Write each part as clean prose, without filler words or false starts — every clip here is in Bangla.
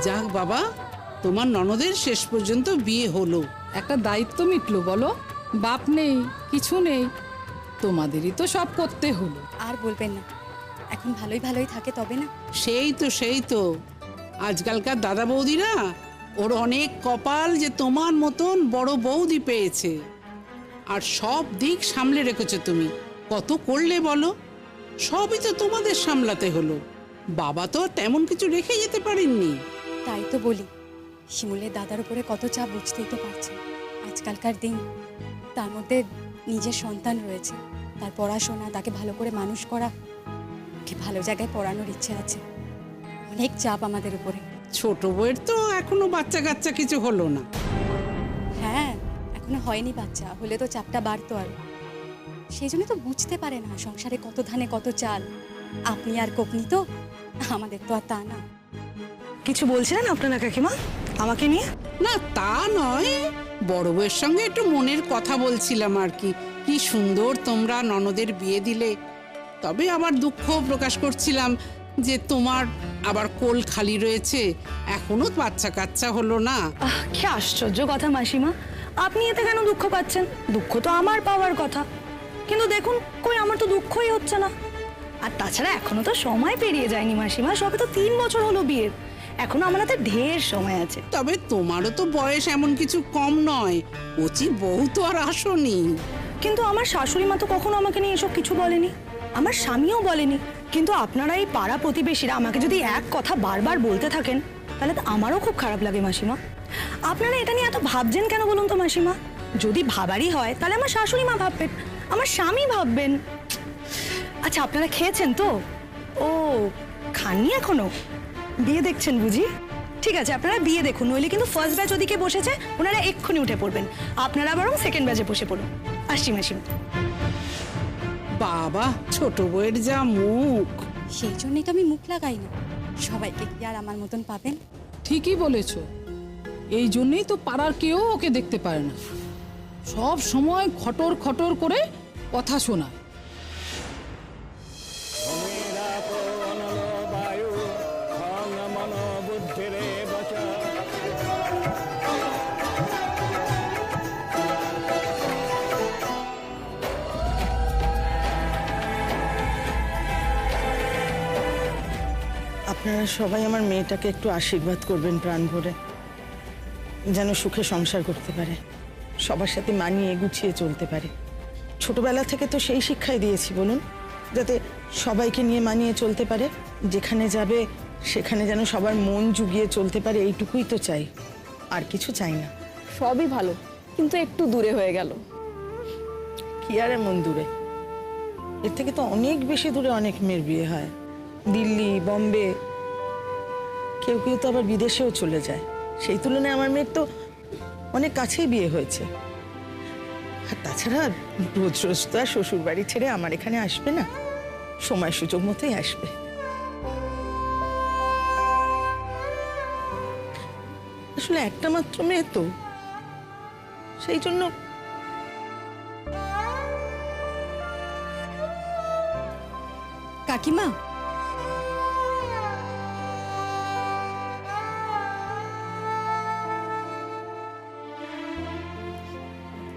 যাক বাবা, তোমার ননদের শেষ পর্যন্ত বিয়ে হলো। একটা দায়িত্ব মিটলো বলো। বাপ নেই, কিছু নেই, তোমাদেরই তো সব করতে হলো। আর বলবেন না, এখন ভালোই ভালোই থাকে তবে না। সেই তো আজকালকার দাদা বৌদিরা, ওর অনেক কপাল যে তোমার মতন বড় বৌদি পেয়েছে। আর সব দিক সামলে রেখেছো তুমি। কত করলে বলো, সবই তো তোমাদের সামলাতে হলো। বাবা তো তেমন কিছু রেখে যেতে পারেননি। তাই তো বলি, শিমুলের দাদার উপরে কত চাপ বুঝতেই তো পারছেন। আজকালকার দিন, তার মধ্যে নিজের সন্তান রয়েছে, তার পড়াশোনা, তাকে ভালো করে মানুষ করা, কি ভালো জায়গায় পড়ানোর ইচ্ছে আছে। অনেক চাপ আমাদের উপরে। ছোট বউয়ের তো এখনো বাচ্চা কাচ্চা কিছু হলো না। হ্যাঁ, এখনো হয়নি বাচ্চা, হলে তো চাপটা বাড়তো আর। সেই জন্য তো বুঝতে পারে না সংসারে কত ধানে কত চাল। আপনি আর কোকনি তো, আমাদের তো আর তা না। কিছু বলছিলেন আপনারা কাকিমা আমাকে নিয়ে? না তা নয়, বড় বউয়ের সঙ্গে একটু মনের কথা বলছিলাম আর কি। কি সুন্দর তোমরা ননদের বিয়ে দিলে। তবে আবার দুঃখ প্রকাশ করছিলাম যে তোমার আবার কোল খালি রয়েছে, এখনো বাচ্চা কাচ্চা হলো না। কি আশ্চর্য কথা মাসিমা, আপনি এতে কেন দুঃখ পাচ্ছেন? দুঃখ তো আমার পাওয়ার কথা, কিন্তু দেখুন কই আমার তো দুঃখই হচ্ছে না। আর তাছাড়া এখনো তো সময় পেরিয়ে যায়নি মাসিমা, সবে তো 3 বছর হলো বিয়ের, এখনো আমার হাতে ঢের সময় আছে। তবে তোমারও তো বয়স এমন কিছু কম নয়, কচি বউ তো আর আসনি। কিন্তু আমার শাশুড়ি মা তো কখনো আমাকে নিয়ে এসব কিছু বলেনি, আমার স্বামীও বলেনি। কিন্তু আপনারা এই পাড়া প্রতিবেশীরা আমাকে যদি এক কথা বারবার বলতে থাকেন, তাহলে তো আমারও খুব খারাপ লাগে মাসিমা। আপনারা এটা নিয়ে এত ভাবছেন কেন বলুন তো মাসিমা? যদি ভাবারই হয় তাহলে আমার শাশুড়ি মা ভাববেন, আমার স্বামী ভাববেন। আচ্ছা, আপনারা খেয়েছেন তো? ও, খাননি এখনো? বিয়ে দেখছেন বুঝি? ঠিক আছে, আপনারা বিয়ে দেখুন, নইলে কিন্তু ফার্স্ট ব্যাচ ওদিকে বসেছে, ওনারা এক্ষুনি উঠে পড়বেন। আপনারা বরং সেকেন্ড ব্যাচে বসে পড়ুন। আসছি মাসিমা। বাবা, ছোট বউয়ের যা মুখ। সেই জন্যই তো আমি মুখ লাগাই না। সবাইকে কি আর আমার মতন পাবেন? ঠিকই বলেছো, এই জন্যই তো পাড়ার কেউ ওকে দেখতে পারে না। সব সময় খটর খটর করে কথা শোনায়। আপনারা সবাই আমার মেয়েটাকে একটু আশীর্বাদ করবেন প্রাণ ভরে, যেন সুখে সংসার করতে পারে, সবার সাথে মানিয়ে গুছিয়ে চলতে পারে। ছোটবেলা থেকে তো সেই শিক্ষাই দিয়েছি বলুন, যাতে সবাইকে নিয়ে মানিয়ে চলতে পারে, যেখানে যাবে সেখানে যেন সবার মন জুগিয়ে চলতে পারে, এইটুকুই তো চাই, আর কিছু চাই না। সবই ভালো, কিন্তু একটু দূরে হয়ে গেল। কি আর এমন দূরে? এর থেকে তো অনেক বেশি দূরে অনেক মেয়ের বিয়ে হয়, দিল্লি, বম্বে, কেউ কেউ তো আবার বিদেশেও চলে যায়। সেই তুলনায় আমার মেয়ের তো অনেক কাছেই বিয়ে হয়েছে। আর তাছাড়া রোজ রোজ তো আর শ্বশুর বাড়ি ছেড়ে আমার এখানে আসবে না, সময় সুযোগ মতোই আসবে। আসলে একটা মাত্র মেয়ে তো, সেই জন্য কাকিমা,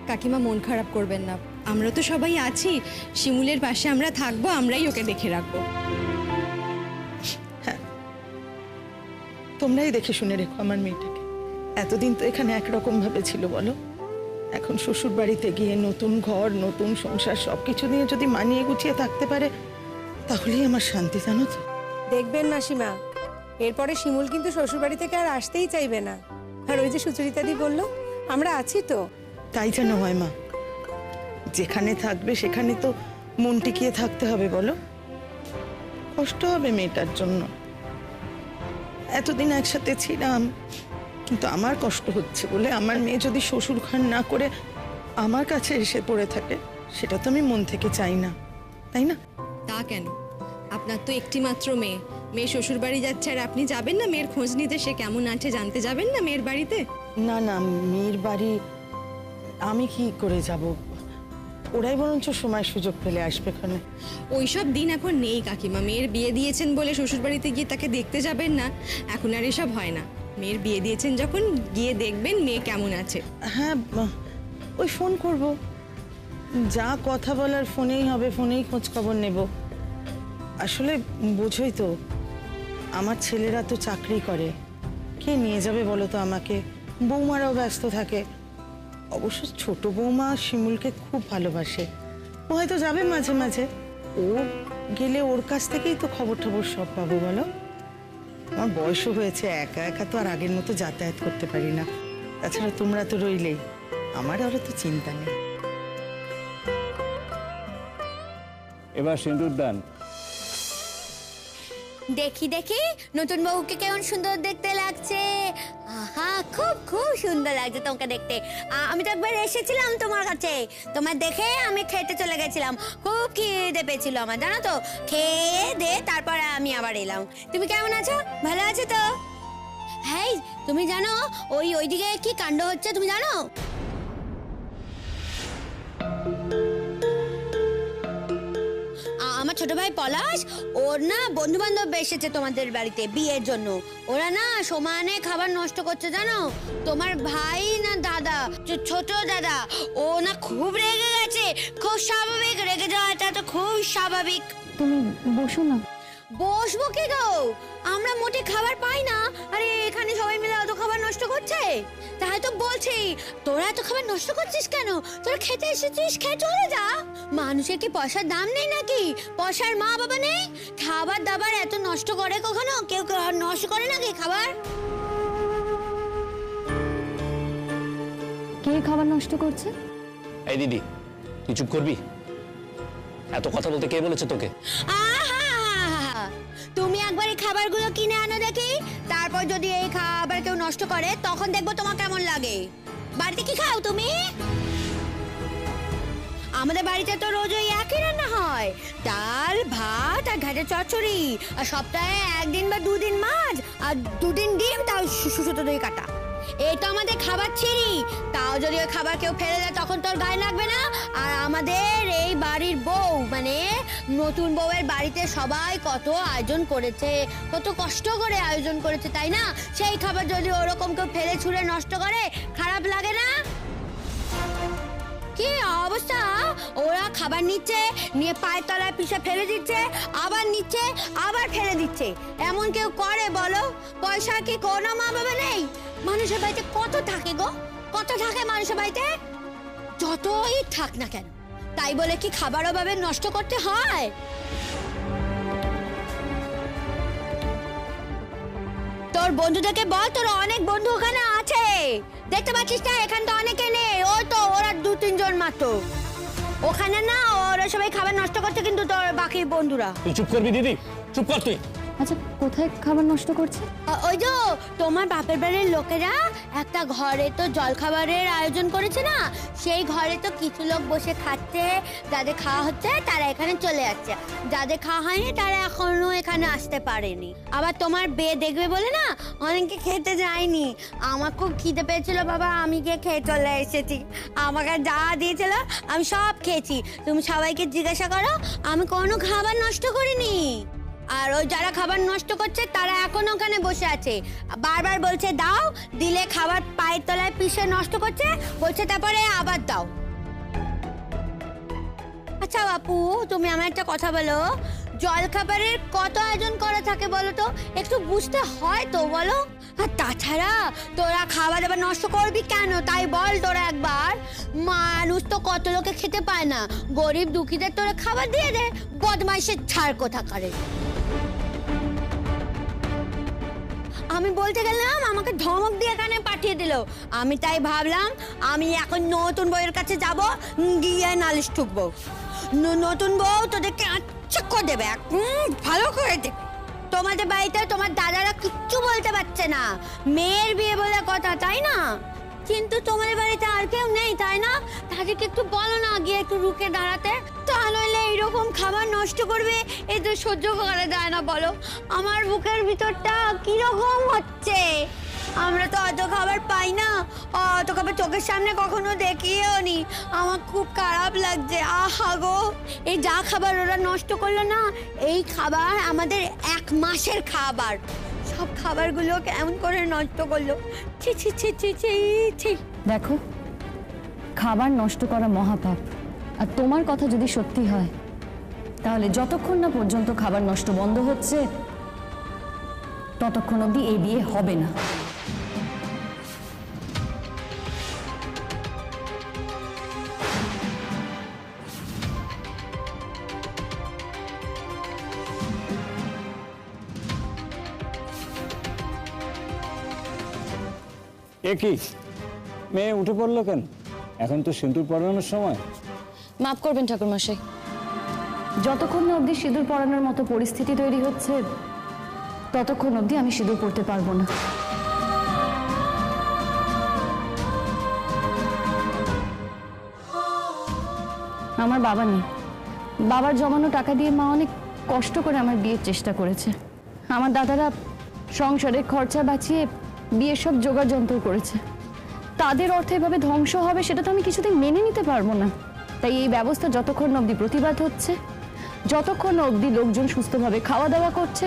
কাকিমা মন খারাপ করবেন না, আমরা তো সবাই আছি। শিমুলের পাশে আমরা থাকবো, আমরাই ওকে দেখে রাখবো। হ্যাঁ, তোমরাই দেখে শুনে রেখো আমার মেয়েটাকে। এতদিন তো এখানে একরকম ভাবে ছিল বলো, এখন শ্বশুর বাড়িতে গিয়ে নতুন ঘর, নতুন সংসার, সবকিছু নিয়ে যদি মানিয়ে গুছিয়ে থাকতে পারে, তাহলেই আমার শান্তি, জানো তো। দেখবেন না সীমা, এরপরে শিমুল কিন্তু শ্বশুরবাড়ি থেকে আর আসতেই চাইবে না। আর ওই যে সুচরিতাদি বললো, আমরা আছি তো। তাই যেন হয় মা, যেখানে থাকবে সেখানে তো মন টিকিয়ে থাকতে হবে বলো। কষ্ট হবে মেয়েটার জন্য, এতদিন একসাথে ছিলাম, কিন্তু আমার কষ্ট হচ্ছে বলে আমার মেয়ে যদি শ্বশুর ঘর না করে আমার কাছে এসে পড়ে থাকে, সেটা তো আমি মন থেকে চাই না, তাই না? তা কেন? আপনার তো একটি মাত্র মেয়ে, মেয়ে শ্বশুর বাড়ি যাচ্ছে আর আপনি যাবেন না মেয়ের খোঁজ নিতে? সে কেমন আছে জানতে যাবেন না মেয়ের বাড়িতে? না না, মেয়ের বাড়ি আমি কি করে যাব? ওরাই বরঞ্চ সময় সুযোগ পেলে আসবে এখানে। ওইসব দিন এখন নেই কাকিমা। মেয়ের বিয়ে দিয়েছেন বলে শ্বশুরবাড়িতে গিয়ে তাকে দেখতে যাবেন না, এখন আর এসব হয় না। মেয়ের বিয়ে দিয়েছেন যখন গিয়ে দেখবেন মেয়ে কেমন আছে। হ্যাঁ, ওই ফোন করব, যা কথা বলার ফোনেই হবে, ফোনেই খোঁজ খবর নেব। আসলে বোঝোই তো আমার ছেলেরা তো চাকরি করে, কে নিয়ে যাবে বলো তো আমাকে? বৌমারাও ব্যস্ত থাকে। অবশ্য ছোট বৌমা শিমুলকে খুব ভালোবাসে, ও হয়তো যাবে মাঝে মাঝে। ও গেলে ওর কাছ থেকেই তো খবর টবর সব পাবো বলো। আমার বয়সও হয়েছে, একা একা তো আর আগের মতো যাতায়াত করতে পারি না। তাছাড়া তোমরা তো রইলেই, আমার আর তো চিন্তা নেই। এবার সিঁদুর দান। দেখি দেখি নতুন বউকে কেমন সুন্দর দেখতে লাগছে। আহা, খুব খুব সুন্দর লাগছে তোমাকে দেখতে। আমি তো একবার এসেছিলাম তোমার কাছে, তোমার দেখে আমি খেতে চলে গেছিলাম। খুব খিদে পেয়েছিল আমার, জানো তো। খেয়ে দে তারপরে আমি আবার এলাম। তুমি কেমন আছো? ভালো আছো তো? হ্যাঁ, তুমি জানো ওইদিকে কি কাণ্ড হচ্ছে তুমি জানো? আমার ছোট ভাই পলাশ, ওর না বন্ধু বান্ধব এসেছে তোমাদের বাড়িতে বিয়ের জন্য। ওরা না সমানে খাবার নষ্ট করছে জানো। তোমার ভাই না দাদা, ছোট দাদা, ও না খুব রেগে গেছে। খুব স্বাভাবিক, রেগে যাওয়াটা তো খুব স্বাভাবিক। তুমি বসো না। বসবো কি গো, আমরা মোটে খাবার পাই না। আরে এখানে সবাই মিলে অত খাবার নষ্ট করছে, তাই তো বলছি তোরা এত খাবার নষ্ট করছিস কেন? তোরা খেতে এসেছিস, খেয়ে চলে যা। মানুষের কি পয়সার দাম নেই নাকি? পয়সার মা বাবা নেই? খাবার দাবার এত নষ্ট করে কখনো কেউ নষ্ট করে নাকি খাবার? কে খাবার নষ্ট করছে? এই দিদি, তুই চুপ করবি? এত কথা বলতে কে বলেছে তোকে? তুমি একবার এই খাবারগুলো কিনে আনো দেখি, তারপর যদি এই খাবার কেউ নষ্ট করে তখন দেখবো তোমার কেমন লাগে। বাড়িতে কি খাও তুমি? আমাদের বাড়িতে তো রোজ ওই একই রান্না হয়, ডাল ভাত আর ঘাটের চচ্চড়ি, আর সপ্তাহে একদিন বা দুদিন মাছ, আর দুদিন ডিম, তাও সুতো দই কাটা। এই তো আমাদের খাবার ছিঁড়ি, তাও যদি ওই খাবার কেউ ফেলে দেয় তখন তোর গায়ে লাগবে না? আর আমাদের এই বাড়ির বউ, মানে নতুন বউয়ের বাড়িতে সবাই কত আয়োজন করেছে, কত কষ্ট করে আয়োজন করেছে, তাই না? সেই খাবার যদি ওরকম কেউ ফেলে ছুঁড়ে নষ্ট করে, খারাপ লাগে না? কি অবস্থা! ওরা খাবার নিচ্ছে, নিয়ে পায়ের তলায় পিষে ফেলে দিচ্ছে, আবার নিচ্ছে, আবার ফেলে দিচ্ছে। এমন কেউ করে বলো? পয়সা কি কোনো মা বাবা নেই? মানুষের বাড়িতে কত থাকে গো, কত থাকে মানুষের বাড়িতে। যতই থাক না কেন, তাই বলে কি খাবার অভাবে নষ্ট করতে হয়? তোর বন্ধুদেরকে বল, তোর অনেক বন্ধু ওখানে আছে, দেখতে পাচ্ছিস না? এখানে তো অনেকে নেই, ওই তো ওরা 2-3 জন মাত্র ওখানে। না, ওরা সবাই খাবার নষ্ট করছে, কিন্তু তোর বাকি বন্ধুরা। তুই চুপ করবি দিদি, চুপ কর তুই। আচ্ছা, কোথায় খাবার নষ্ট করছে? ওই যে তোমার বাপের বাড়ির লোকেরা একটা ঘরে তো জলখাবারের আয়োজন করেছে না, সেই ঘরে তো কিছু লোক বসে খাচ্ছে। যাদের খাওয়া হচ্ছে তারা এখানে চলে যাচ্ছে, যাদের খাওয়া হয়নি তারা এখনো এখানে আসতে পারেনি। আবার তোমার বিয়ে দেখবে বলে না অনেকে খেতে যায়নি। আমার খুব খিদে পেয়েছিল বাবা, আমি গিয়ে খেয়ে চলে এসেছি। আমাকে যা দিয়েছিল আমি সব খেয়েছি। তুমি সবাইকে জিজ্ঞাসা করো, আমি কোনো খাবার নষ্ট করিনি। আর ওই যারা খাবার নষ্ট করছে তারা এখন ওখানে বসে আছে, বারবার বলছে দাও, দিলে খাবার পায়ের তলায় পিষে নষ্ট করছে, বলছে তারপরে আবার দাও। আচ্ছা বাপু, তুমি আমার একটা কথা বলো, জলখাবারের কত আয়োজন করা থাকে বলো তো? একটু বুঝতে হয় তো, বলো। আর তাছাড়া তোরা খাবার দাবার নষ্ট করবি কেন তাই বল তোরা একবার। মানুষ তো কত লোকে খেতে পায় না, গরিব দুঃখীদের তোরা খাবার দিয়ে দে। বদমাইশের ছাড় কোথাকারে। আমি বলতে গেলাম, আমাকে ধমক দিয়ে এখানে পাঠিয়ে দিল। আমি তাই ভাবলাম আমি এখন নতুন বউয়ের কাছে যাব, গিয়ে নালিশ ঠুকবো। নতুন বউ তোদেরকে আচ্ছা করে দেবে, ভালো করে দেবে। তোমাদের বাড়িতে তোমার দাদারা কিচ্ছু বলতে পারছে না, মেয়ের বিয়ে বলে কথা, তাই না? কিন্তু তোমাদের বাড়িতে আর কেউ নেই, তাই না? তাদেরকে একটু বলো না গিয়ে একটু রুখে দাঁড়াতে। তা নইলে এইরকম খাবার নষ্ট করবে, এই তো সহ্য করা যায় না বলো। আমার বুকের ভিতরটা কিরকম হচ্ছে। আমরা তো অত খাবার পাই না, অত খাবার চোখের সামনে কখনো দেখিও নি। আমার খুব খারাপ লাগছে। আহা গো, এই যা খাবার ওরা নষ্ট করলো না, এই খাবার আমাদের 1 মাসের খাবার। সব খাবারগুলো কেমন করে নষ্ট করলো। ছি ছি ছি ছি ছি ছি। দেখো, খাবার নষ্ট করা মহাপাপ। আর তোমার কথা যদি সত্যি হয়, তাহলে যতক্ষণ না পর্যন্ত খাবার নষ্ট বন্ধ হচ্ছে, ততক্ষণ অবধি এই বিয়ে হবে না। এ কি মেয়ে উঠে পড়লো কেন? এখন তো সিঁদুর পরানোর সময়। মাফ করবেন ঠাকুরমশাই, যতক্ষণ না অবধি সিঁদুর পরানোর মতো পরিস্থিতি তৈরি হচ্ছে, ততক্ষণ অবধি আমি সিঁদুর পরতে পারবো না। আমার বাবা নেই। বাবার জমানো টাকা দিয়ে মা অনেক কষ্ট করে আমার বিয়ের চেষ্টা করেছে। আমার দাদারা সংসারের খরচা বাঁচিয়ে বিয়ের সব জোগাড় যন্ত্র করেছে। তাদের অর্থে এভাবে ধ্বংস হবে, সেটা তো আমি কিছুতেই মেনে নিতে পারবো না। তাই এই ব্যবস্থা যতক্ষণ অবধি প্রতিবাদ হচ্ছে, যতক্ষণ অবধি লোকজন সুস্থভাবে খাওয়া দাওয়া করছে,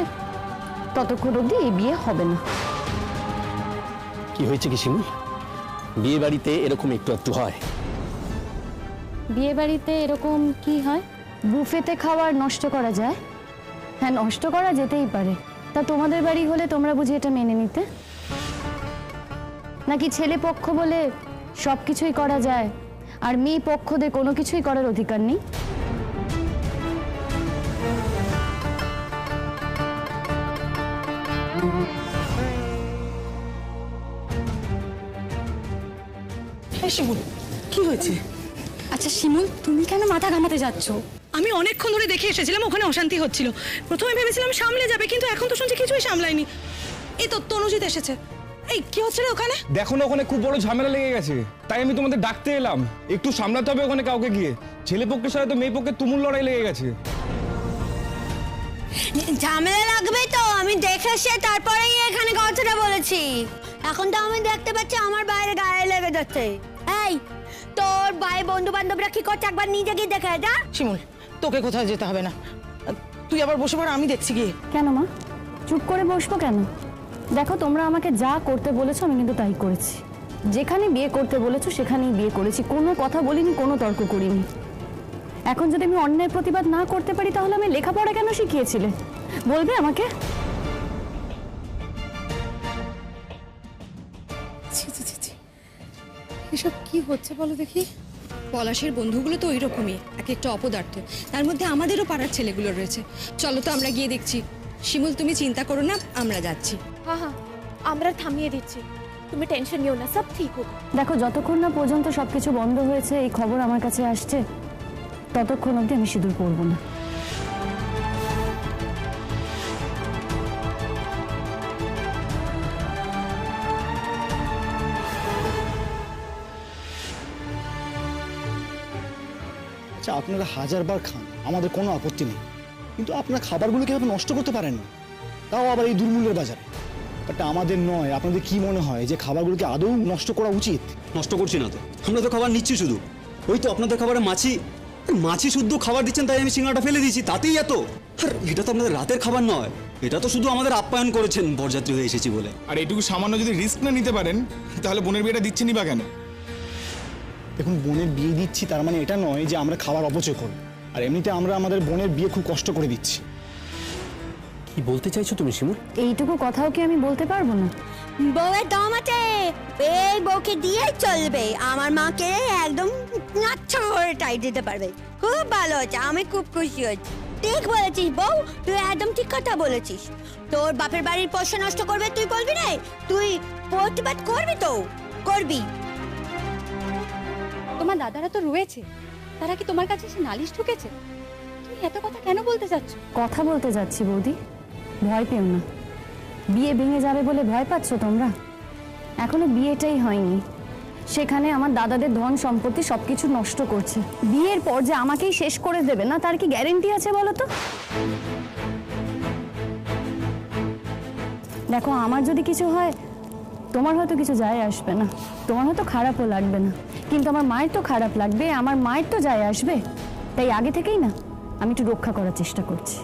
ততক্ষণ অবধি এই বিয়ে হবে না। কি হয়েছে কি শিমুল? বিয়ে বাড়িতে এরকম একটু একটু হয়। বিয়ে বাড়িতে এরকম কি হয়? বুফেতে খাবার নষ্ট করা যায়? হ্যাঁ, নষ্ট করা যেতেই পারে। তা তোমাদের বাড়ি হলে তোমরা বুঝি এটা মেনে নিতে? নাকি ছেলে পক্ষ বলে সব কিছুই করা যায় আর মেয়ে পক্ষদের কোনো কিছুই করার অধিকার নেই? শিমুল, কি হয়েছে? আচ্ছা শিমুল, তুমি কেন মাথা ঘামাতে যাচ্ছ? আমি অনেকক্ষণ ধরে দেখে এসেছিলাম ওখানে অশান্তি হচ্ছিল। প্রথমে ভেবেছিলাম সামলে যাবে, কিন্তু এখন তো শুনছি কিছুই সামলায়নি। এই তো তনুজিৎ এসেছে। এই কি হচ্ছে রে ওখানে? দেখো না, ওখানে খুব বড় ঝামেলা লেগে গেছে। তাই আমি তোমাদের ডাকতে এলাম। একটু সামলাতে হবে ওখানে কাউকে গিয়ে। ছেলে পক্ষের সাথে তো মেয়ে পক্ষের তুমুল লড়াই লেগে গেছে। ঝামেলা লাগবে তো আমি দেখে এসে তারপরেই এখানে কথাটা বলেছি। এখন তো আমি দেখতে পাচ্ছি আমার বাইরে গায়ে লেগে যাচ্ছে। এই, তোর ভাই বন্ধু বান্ধবরা কি করছে একবার নিজে গিয়ে দেখে যা। শিমুল, তোকে কোথাও যেতে হবে না। তুই আবার বসে পড়, আমি দেখছি গিয়ে। কেন মা, চুপ করে বসবো কেন? দেখো, তোমরা আমাকে যা করতে বলেছো আমি কিন্তু তাই করেছি। যেখানে বিয়ে করতে বলেছো সেখানেই বিয়ে করেছি, কোনো কথা বলিনি, কোনো তর্ক করিনি। এখন যদি আমি অন্যায় প্রতিবাদ না করতে পারি, তাহলে আমি লেখাপড়া কেন শিখিয়েছিলে বলবে আমাকে? এসব কি হচ্ছে বলো দেখি। পলাশের বন্ধুগুলো তো ওই রকমই, এক একটা অপদার্থ। তার মধ্যে আমাদেরও পাড়ার ছেলেগুলো রয়েছে। চলো তো আমরা গিয়ে দেখছি। শিমুল, তুমি চিন্তা করো না, আমরা যাচ্ছি। হ্যাঁ হ্যাঁ, আমরা থামিয়ে দিচ্ছি, তুমি টেনশন নিও না, সব ঠিক হবে। দেখো, যতক্ষণ না পর্যন্ত সবকিছু বন্ধ হয়েছে, এই খবর আমার কাছে আসছে, ততক্ষণ অবধি আমি সিঁদুর পরবো না। আচ্ছা, আপনারা 1000বার খান, আমাদের কোনো আপত্তি নেই, কিন্তু আপনারা খাবারগুলো কিভাবে নষ্ট করতে পারেন না, তাও আবার এই দুর্মূল্যের বাজারে। বাট আমাদের নয়, আপনাদের কি মনে হয় যে খাবারগুলোকে আদৌ নষ্ট করা উচিত? নষ্ট করছি না তো, আমরা তো খাবার নিচ্ছি শুধু। ওই তো আপনাদের খাবারে মাছি শুদ্ধ খাবার দিচ্ছেন, তাই আমি সিঙ্গাড়াটা ফেলে দিয়েছি, তাতেই এত। আর এটা তো আপনাদের রাতের খাবার নয়, এটা তো শুধু আমাদের আপ্যায়ন করেছেন বরযাত্রী হয়ে এসেছি বলে। আর এইটুকু সামান্য যদি রিস্ক না নিতে পারেন, তাহলে বোনের বিয়েটা দিচ্ছেনই বা কেন? দেখুন, বোনের বিয়ে দিচ্ছি তার মানে এটা নয় যে আমরা খাবার অপচয় করব। আর এমনিতে আমরা আমাদের বোনের বিয়ে খুব কষ্ট করে দিচ্ছি। কি বলতে চাইছো তুমি শিমুল? এইটুকু কথাও কি আমি বলতে পারবো না? বউয়ের দম আছে, এই বউকে দিয়ে চলবে। আমার মাকে একদম নাচ্ছা করে টাইট দিতে পারবে। খুব ভালো হচ্ছে, আমি খুব খুশি হয়েছি। ঠিক বলেছিস বউ, তুই একদম ঠিক কথা বলেছিস। তোর বাপের বাড়ির পয়সা নষ্ট করবে তুই বলবি না, তুই প্রতিবাদ করবি তো করবি। তোমার দাদারা তো রয়েছে, তারা কি তোমার কাছে এসে নালিশ ঠুকেছে? তুমি এত কথা কেন বলতে চাচ্ছ? কথা বলতে যাচ্ছি বৌদি, ভয় পেও না। বিয়ে ভেঙে যাবে বলে ভয় পাচ্ছ তোমরা? এখনো বিয়েটাই হয়নি, সেখানে আমার দাদাদের ধন সম্পত্তি সবকিছু নষ্ট করছে। বিয়ের পর যে আমাকেই শেষ করে দেবে না, তার কি গ্যারেন্টি আছে বলো তো? দেখো, আমার যদি কিছু হয় তোমার হয়তো কিছু যায় আসবে না, তোমার হয়তো খারাপও লাগবে না, কিন্তু আমার মায়ের তো খারাপ লাগবে, আমার মায়ের তো যায় আসবে। তাই আগে থেকেই না আমি একটু রক্ষা করার চেষ্টা করছি।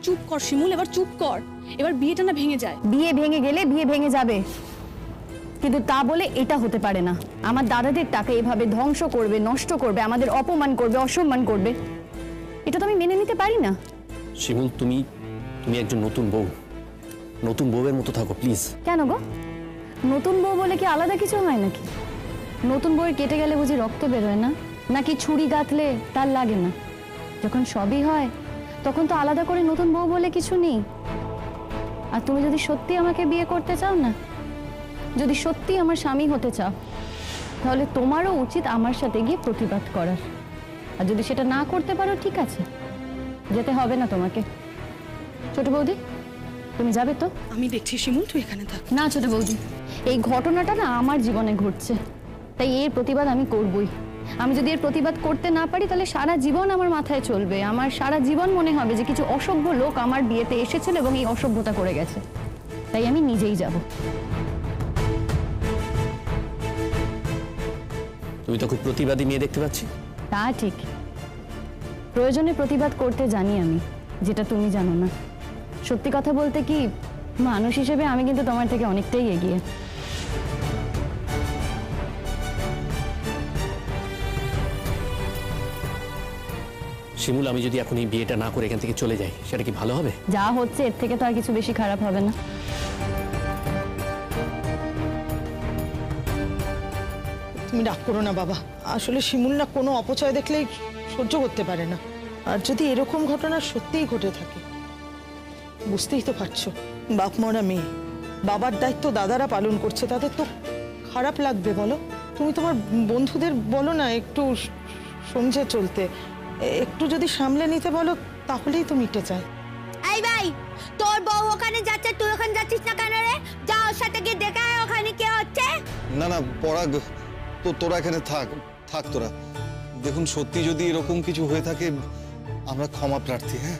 চুপ কর শিমুল, এবার চুপ কর। এবার বিয়েটা না ভেঙে যায়। বিয়ে ভেঙে গেলে বিয়ে ভেঙে যাবে, কিন্তু তা বলে এটা হতে পারে না আমার দাদাদের টাকা এভাবে ধ্বংস করবে, নষ্ট করবে, আমাদের অপমান করবে, অসম্মান করবে। এটা তো আমি মেনে নিতে পারি না। শিমুল, তুমি একজন নতুন বউ, নতুন বউয়ের মতো থাকো প্লিজ। কেন গো, নতুন বউ বলে কি আলাদা কিছু হয় নাকি? নতুন বউয়ের কেটে গেলে বুঝি রক্ত বেরোয় না? নাকি ছুরি গাঁথলে তার লাগে না? যখন সবই হয় তখন তো আলাদা করে নতুন বউ বলে কিছু নেই। আর তুমি যদি সত্যি আমাকে বিয়ে করতে চাও না, যদি সত্যি আমার স্বামী হতে চাও, তাহলে তোমারও উচিত আমার সাথে গিয়ে প্রতিবাদ করার। আর যদি সেটা না করতে পারো, ঠিক আছে, যেতে হবে না তোমাকে। ছোট বৌদি, তুমি যাবে তো? আমি দেখছি শিমুল, তুই এখানে থাক। না ছোট বৌদি, এই ঘটনাটা না আমার জীবনে ঘটছে, তাই এর প্রতিবাদ আমি করবই। আমি যদি এর প্রতিবাদ করতে না পারি, তাহলে সারা জীবন আমার মাথায় চলবে, আমার সারা জীবন মনে হবে যে কিছু অসভ্য লোক আমার বিয়েতে এসেছিল এবং এই অসভ্যতা করে গেছে। তাই আমি নিজেই যাব। তুমি তো খুব প্রতিবাদী মেয়ে দেখতে পাচ্ছি। তা ঠিক, প্রয়োজনে প্রতিবাদ করতে জানি আমি, যেটা তুমি জানো না। সত্যি কথা বলতে কি, মানুষ হিসেবে আমি কিন্তু তোমার থেকে অনেকটাই এগিয়ে। শিমুল, আমি যদি এখন এই বিয়েটা না করে এখান থেকে চলে যাই, সেটা কি ভালো হবে? যা হচ্ছে এর থেকে তো আর কিছু বেশি খারাপ হবে না। তুমি রাগ করো না বাবা, আসলে শিমুল না কোনো অপচয় দেখলেই সহ্য করতে পারে না। আর যদি এরকম ঘটনা সত্যিই ঘটে থাকে, বুঝতেই তো পারছো, বাপ মরা মেয়ে, বাবার দায়িত্ব দাদারা পালন করছে, তাদের তো খারাপ লাগবে বলো। তুমি তোমার বন্ধুদের বলো না একটু সমঝে চলতে, একটু যদি সামলে নিতে বলো, তাহলেই তো মিটে যায়। এই ভাই, তোর বউ ওখানে যাচ্ছে, তুই ওখানে যাচ্ছিস না কেন রে? যা ওর সাথে গিয়ে দেখা হয় ওখানে কি হচ্ছে। না না পরাগ, তো তোরা এখানে থাক তোরা। দেখুন, সত্যি যদি এরকম কিছু হয়ে থাকে, আমরা ক্ষমা প্রার্থী। হ্যাঁ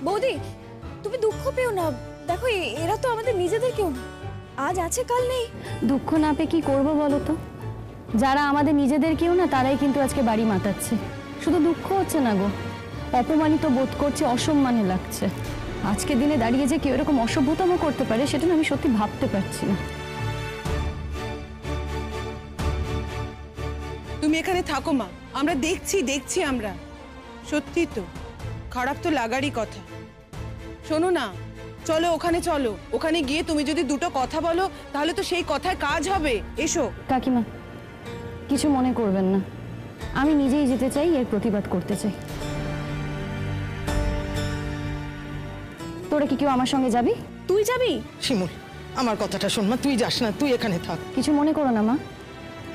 বৌদি, তুমি দুঃখ পেও না। দেখো, এরা তো আমাদের নিজেদের কেউ না, আজ আছে কাল নেই। দুঃখ না পেয়ে কি করবো বলো তো? যারা আমাদের নিজেদের কেউ না, তারাই কিন্তু আজকে বাড়ি মাতাচ্ছে। শুধু দুঃখ হচ্ছে না গো, অপমানিত বোধ করছে, অসম্মানে লাগছে। আজকে দিনে দাঁড়িয়ে যে কেউ এরকম অসভ্যতম করতে পারে, সেটা না আমি সত্যি ভাবতে পারছি না। তুমি এখানে থাকো মা, আমরা দেখছি আমরা। সত্যি তো খারাপ তো লাগারই কথা। শোনো না, চলো ওখানে, চলো ওখানে গিয়ে তুমি যদি দুটো কথা বলো, তাহলে তো সেই কথায় কাজ হবে। এসো। কাকিমা, কিছু মনে করবেন না, আমি নিজেই যেতে চাই, এর প্রতিবাদ করতে চাই। তোরা কি কেউ আমার সঙ্গে যাবি? তুই যাবি? শিমুল, আমার কথাটা শোন মা, তুই যাস না, তুই এখানে থাক। কিছু মনে করো না মা,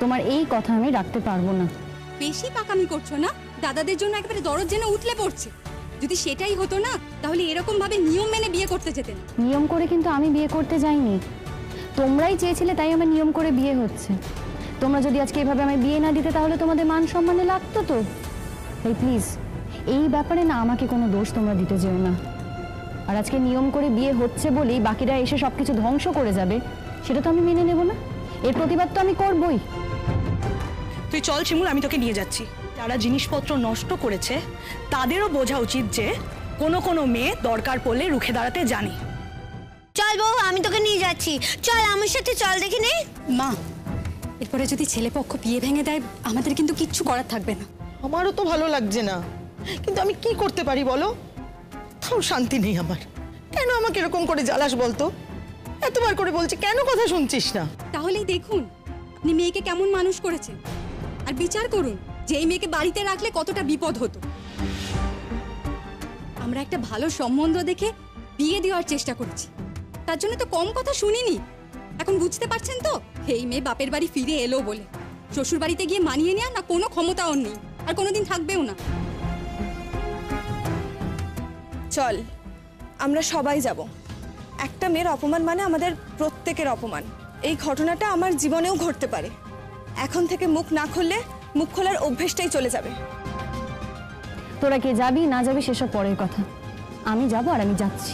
তোমার এই কথা আমি রাখতে পারবো না। বেশি পাকামি করছো না? দাদাদের জন্য একেবারে দরদ যেন উঠলে পড়ছে। যদি সেটাই হতো না, তাহলে এরকম ভাবে নিয়ম মেনে বিয়ে করতে যেতেন। নিয়ম করে কিন্তু আমি বিয়ে করতে যাইনি, তোমরাই চেয়েছিলে, তাই আমার নিয়ম করে বিয়ে হচ্ছে। তোমরা যদি আজকে এভাবে আমায় বিয়ে না দিতে, তাহলে তোমাদের মান সম্মানে লাগতো তো। তাই প্লিজ এই ব্যাপারে না আমাকে কোনো দোষ তোমরা দিতে যেও না। আর আজকে নিয়ম করে বিয়ে হচ্ছে বলেই বাকিরা এসে সবকিছু ধ্বংস করে যাবে, সেটা তো আমি মেনে নেব না। এর প্রতিবাদ তো আমি করবই। তুই চল শিমুল, আমি তোকে নিয়ে যাচ্ছি। যারা জিনিসপত্র নষ্ট করেছে তাদেরও বোঝা উচিত যে কোনো মেয়ে দরকার পড়লে রুখে দাঁড়াতে জানে। চল বউ, আমি তোকে নিয়ে যাচ্ছি, চল আমার সাথে চল, দেখি নে। মা, এরপরে যদি ছেলেপক্ষ বিয়ে ভেঙে দেয়, আমাদের কিন্তু কিচ্ছু করার থাকবে না। আমারও তো ভালো লাগছে না, কিন্তু আমি কি করতে পারি বলো? তাও শান্তি নেই আমার। কেন আমাকে এরকম করে জ্বালাস বলতো? এতবার করে বলছি, কেন কথা শুনছিস না? তাহলেই দেখুন আপনি মেয়েকে কেমন মানুষ করেছেন, আর বিচার করুন যে এই মেয়েকে বাড়িতে রাখলে কতটা বিপদ হতো। আমরা একটা ভালো সম্বন্ধ দেখে বিয়ে দেওয়ার চেষ্টা করেছি, তার জন্য তো কম কথা শুনিনি। এখন বুঝতে পারছেন তো, এই মেয়ে বাপের বাড়ি ফিরে এলো বলে শ্বশুর বাড়িতে গিয়ে মানিয়ে নেওয়ার না কোনো ক্ষমতা ওর নেই, আর কোনোদিন থাকবেও না। চল, আমরা সবাই যাব। একটা মেয়ের অপমান মানে আমাদের প্রত্যেকের অপমান। এই ঘটনাটা আমার জীবনেও ঘটতে পারে। এখন থেকে মুখ না খুললে মুখ খোলার অভ্যেসটাই চলে যাবে। তোরা কে যাবি না যাবি সেসব পরের কথা, আমি যাব, আর আমি যাচ্ছি।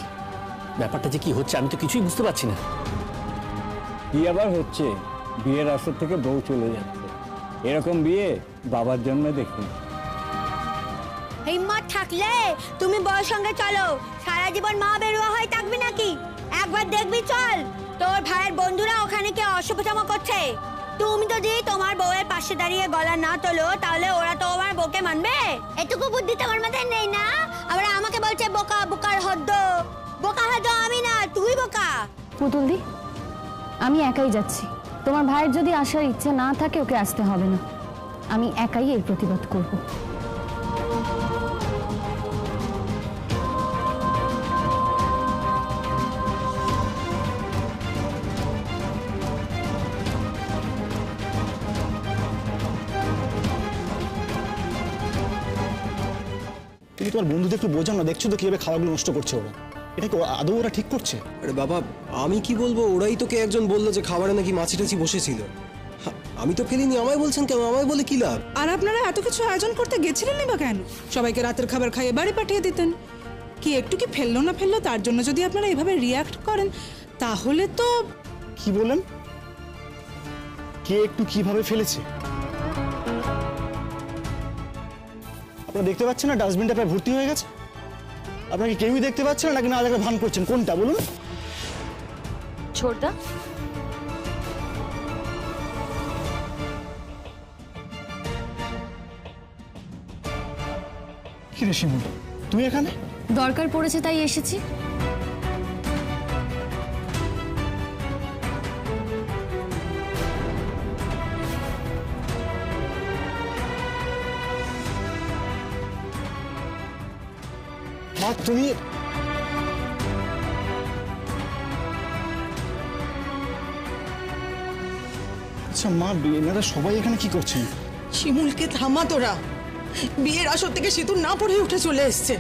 ব্যাপারটা যে কি হচ্ছে আমি তো কিছুই বুঝতে পারছি না। কি আবার হচ্ছে? বিয়ের আসর থেকে বউ চলে যাচ্ছে, এরকম বিয়ে বাবার জন্মে দেখিনি। হিম্মত থাকলে তুমি বউয়ের সঙ্গে চলো, সারা জীবন মা বেরুয়া হয়ে থাকবি নাকি? একবার দেখবি চল, তোর ভাইয়ের বন্ধুরা ওখানে কি অসভ্যতম করছে। তুমি যদি তোমার বউয়ের পাশে দাঁড়িয়ে গলা না তোলো তাহলে ওরা তো আমার বউকে মানবে? এটুকু বুদ্ধি তোমার মাথায় নেই না? আবার আমাকে বলছে বোকা, বোকার হদ্দ। বোকা হদ্দ আমি না, তুই বোকা। পুতুলদি, আমি একাই যাচ্ছি। তোমার ভাইয়ের যদি আসার ইচ্ছে না থাকে ওকে আসতে হবে না, আমি একাই এর প্রতিবাদ করব। তুমি তোমার বন্ধুদের একটু বোঝাও না, দেখছো তো কিভাবে খাবারগুলো নষ্ট করছে ওরা। এটা কি আদৌ ওরা ঠিক করছে? আরে বাবা, আমি কি বলবো? ওরাই তোকে একজন বললো যে খাবারে নাকি মাছি টাছি বসেছিল। আমি তো ফেলিনি, আমায় বলছেন কেন? আমায় বলে কি লাভ? আর আপনারা এত কিছু আয়োজন করতে গেছিলেনই বা কেন? সবাইকে রাতের খাবার খাইয়ে বাড়ি পাঠিয়ে দিতেন। কি একটু কি ফেললো না ফেললো তার জন্য যদি আপনারা এভাবে রিয়াক্ট করেন তাহলে তো। কি বলেন? কে একটু কিভাবে ফেলেছে? আপনারা দেখতে পাচ্ছেন না ডাস্টবিনটা প্রায় ভর্তি হয়ে গেছে? আপনারা কি কেউই দেখতে পাচ্ছেন নাকি না আলাদা ভান করছেন? কোনটা বলুন? ছোটদা, কি রে শিমুল, তুই এখানে? দরকার পড়েছে তাই এসেছি। মা তুমি আচ্ছা মা, এনারা সবাই এখানে কি করছেন? শিমুলকে থামা তোরা। বিয়ের আসর থেকে সিঁদুর না পরে উঠে চলে এসছে।